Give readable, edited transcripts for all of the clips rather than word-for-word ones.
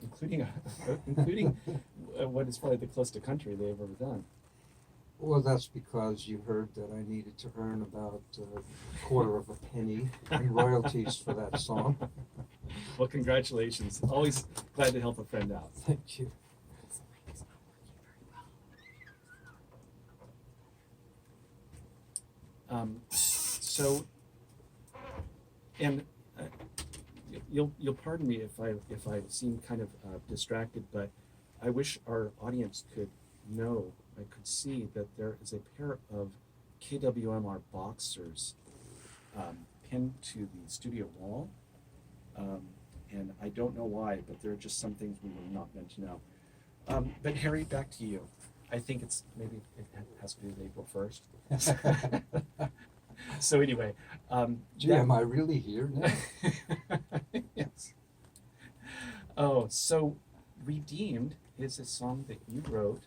including what is probably the closest to country they've ever done. Well, that's because you heard that I needed to earn about a quarter of a penny in royalties for that song. Well, congratulations. Always glad to help a friend out. Thank you. So, and you'll pardon me if I seem kind of distracted, but I wish our audience could see that there is a pair of KWMR boxers pinned to the studio wall, and I don't know why, but there are just some things we were not meant to know. But Harri, back to you. I think maybe it has to do with April 1st. So anyway, gee, am I really here now? Yes. Oh, so "Redeemed" is a song that you wrote,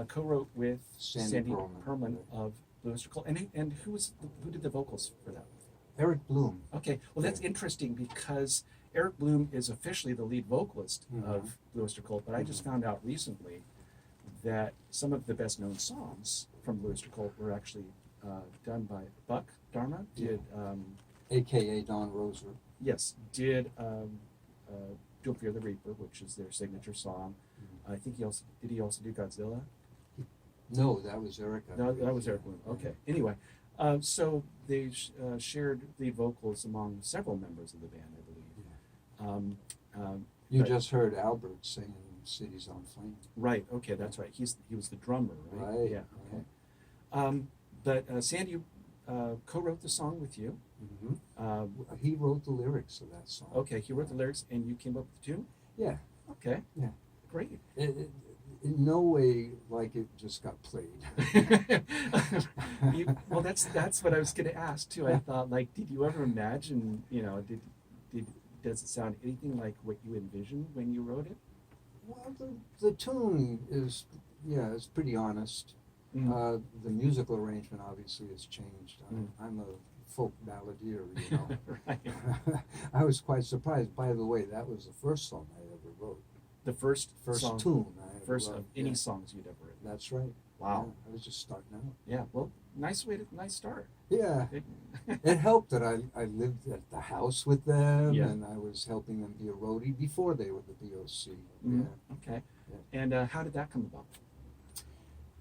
co-wrote with Sandy Perlman of Blue Oyster Cult, and who did the vocals for that? Eric Bloom. Okay, well that's interesting because Eric Bloom is officially the lead vocalist of Blue Oyster Cult, but I just found out recently that some of the best known songs from Blue Oyster Cult were actually done by Buck Dharma. AKA Don Roser. Yes, did Don't Fear the Reaper, which is their signature song. I think he also do Godzilla? No, that was Eric. No, that was Eric Bloom. Okay. Anyway, so they shared lead vocals among several members of the band, I believe. You just heard Albert singing "Cities on Flame." Right. Okay, that's right. He was the drummer, right? Right. Yeah. Okay. But Sandy co-wrote the song with you. He wrote the lyrics of that song. Okay, he wrote the lyrics, and you came up with the tune. Yeah. Okay. Yeah. Great. In no way like it just got played. Well, that's what I was going to ask too. I thought, like, did you ever imagine? Does it sound anything like what you envisioned when you wrote it? Well, the tune is it's pretty honest. The musical arrangement obviously has changed. I'm a folk balladeer, you know. Right. I was quite surprised. By the way, that was the first song I ever wrote. The first song, tune I ever first wrote. of any songs you'd ever written. That's right. Wow. Yeah, I was just starting out. Yeah. Well, nice start. Yeah. It helped that I lived at the house with them, Yeah. and I was helping them be a roadie before they were the BOC. Mm-hmm. Yeah. Okay. Yeah. And how did that come about?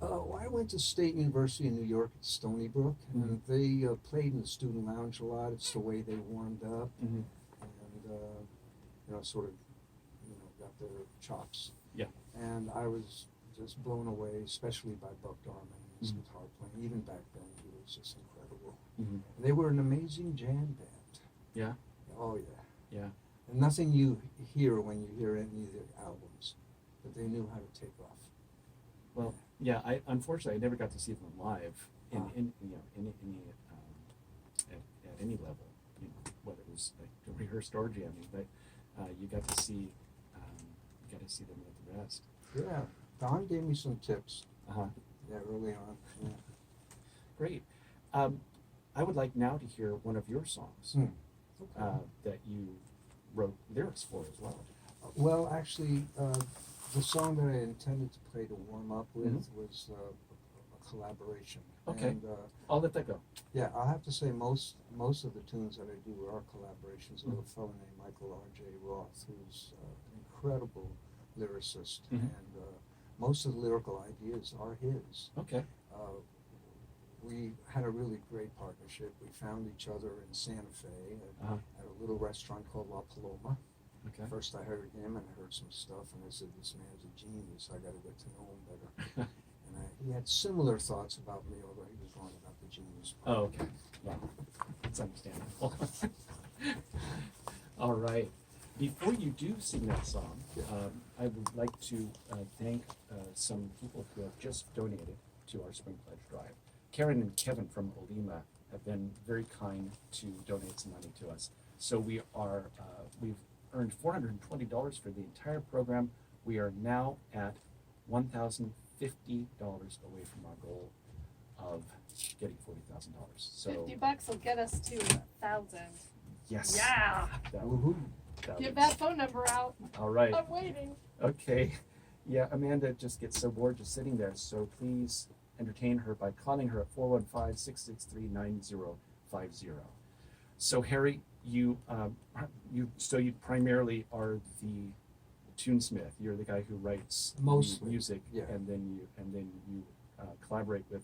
I went to State University in New York at Stony Brook, and they played in the student lounge a lot. It's the way they warmed up, and sort of, got their chops. Yeah. And I was just blown away, especially by Buck Dharma and his guitar playing. Even back then, he was just incredible. They were an amazing jam band. Yeah. Oh yeah. Yeah. And nothing you hear when you hear any of their albums, but they knew how to take off. Well, yeah. I unfortunately never got to see them live at any level. Whether it was like rehearsed or jamming, but you got to see them with the rest. Yeah, Don gave me some tips. Yeah, early on. Yeah. Great. I would like now to hear one of your songs that you wrote lyrics for as well. Well, actually, the song that I intended to play to warm up with was a collaboration. Okay. And, I'll let that go. Yeah, I'll have to say most of the tunes that I do are collaborations with a fellow named Michael R.J. Roth, who's an incredible lyricist, and most of the lyrical ideas are his. Okay. We had a really great partnership. We found each other in Santa Fe at a little restaurant called La Paloma. Okay. First I heard him and I heard some stuff, and I said, this man's a genius. I got to get to know him better. And he had similar thoughts about me, although he was wrong about the genius part. Oh, okay. Well, that's understandable. All right. Before you do sing that song, I would like to thank some people who have just donated to our Spring Pledge Drive. Karen and Kevin from Olima have been very kind to donate some money to us. So we've earned $420 for the entire program. We are now at $1,050 away from our goal of getting $40,000. So $50 will get us to 1,000. yes. Yeah. That Woohoo. Give that phone number out. All right. I'm waiting. Okay. Yeah, Amanda just gets so bored just sitting there, so please entertain her by calling her at 415-663-9050. So Harri, you primarily are the tunesmith. You're the guy who writes the Mostly, music, yeah. and then you collaborate with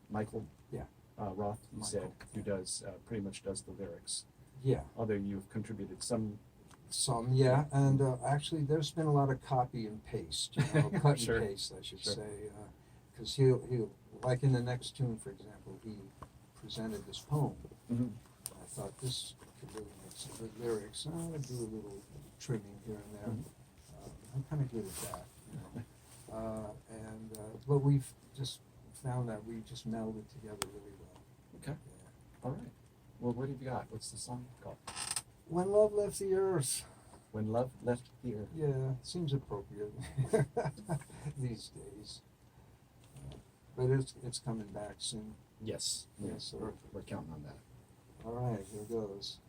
Michael Yeah. Roth. You Michael, said who yeah. does pretty much does the lyrics. Yeah. Although you've contributed some. Some, yeah, and actually there's been a lot of copy and paste, cut Sure. and paste, I should Sure. say, because he'll, like in the next tune, for example, he presented this poem. Mhm. I thought this could really make some good lyrics. I'm gonna do a little trimming here and there. I'm kind of good at that, but we've just found that we just melded together really well. Okay. Yeah. All right. Well, what have you got? What's the song called? When Love Left the Earth. When Love Left the Earth. Yeah, seems appropriate these days. But it's coming back soon. Yes. Yes, sir. We're counting on that. All right, here goes.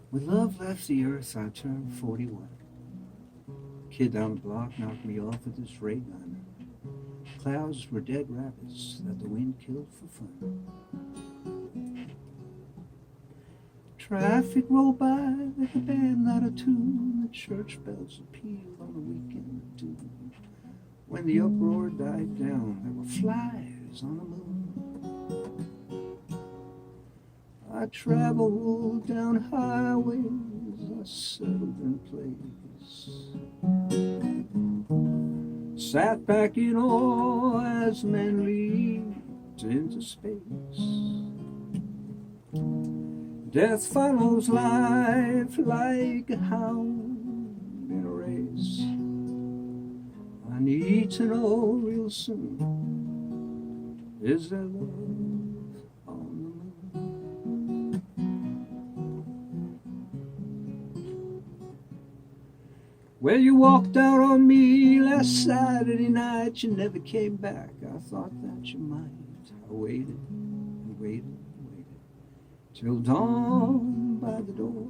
When love left the earth, I turned 41. Kid down the block knocked me off with his ray gun. Clouds were dead rabbits that the wind killed for fun. Traffic rolled by with a band out of tune. The church bells pealed on the weekend too. When the uproar died down, there were flies on the moon. I traveled down highways, I settled in place. Sat back in awe as men leaped into space. Death follows life like a hound in a race. I need to know real soon, is there love on the moon? Well, you walked out on me last Saturday night, you never came back, I thought that you might. I waited and waited and waited till dawn by the door.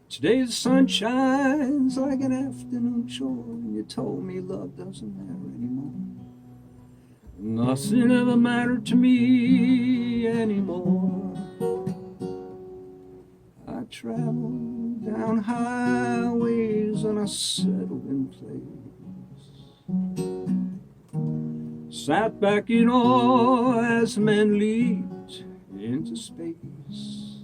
Today the sun shines like an afternoon chore, and you told me love doesn't matter anymore. Nothing ever mattered to me anymore. I traveled down highways and I settled in place. Sat back in awe as men leaped into space.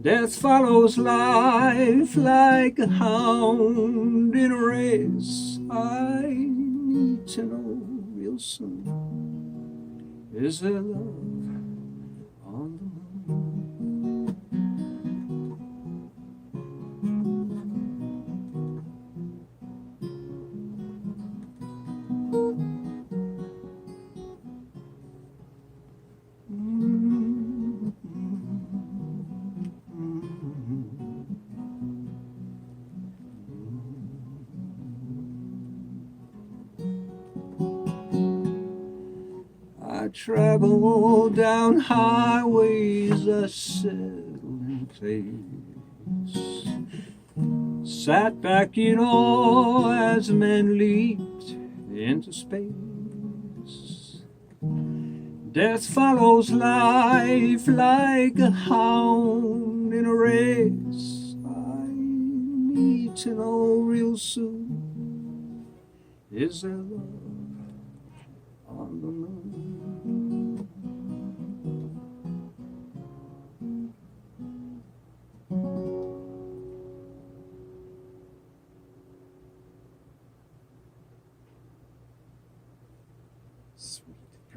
Death follows life like a hound in a race. I need to know real soon, is there love on the moon? I travel down highways, I settle in place. Sat back in awe as men leaped into space. Death follows life like a hound in a race. I need to know real soon, is there love on the moon?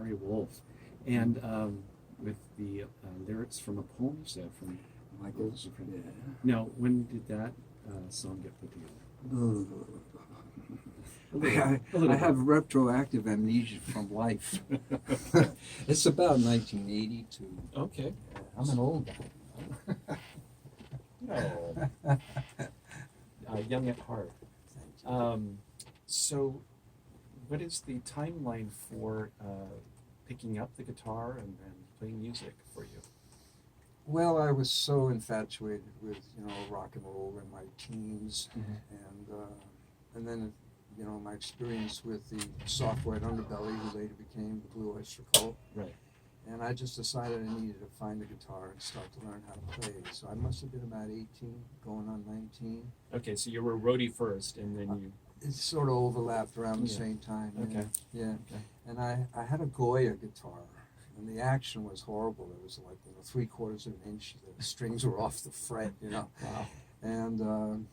Harry Wolf, and with the lyrics from a poem you said from Michael's. Yeah. Now, when did that song get put together? I have retroactive amnesia from life. It's about 1982. Okay. I'm an old guy. No. Young at heart. Thank you. So, what is the timeline for picking up the guitar and playing music for you? Well, I was so infatuated with rock and roll in my teens, and then my experience with the soft white underbelly, who later became the Blue Oyster Cult. Right. And I just decided I needed to find a guitar and start to learn how to play. So I must have been about 18, going on 19. Okay, so you were roadie first, and then you. It sort of overlapped around the Yeah. same time. Okay. Yeah. Okay. And I had a Goya guitar, and the action was horrible. It was like 3/4 of an inch. The strings were off the fret, Wow. And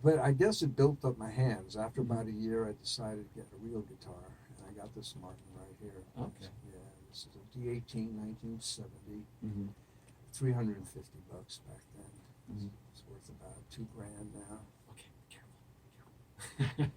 but I guess it built up my hands. After about a year, I decided to get a real guitar, and I got this Martin right here. Okay. Yeah, this is a D18 1970, Mm-hmm. $350 back then. Mhm. It's worth about $2,000 now. Okay. Careful.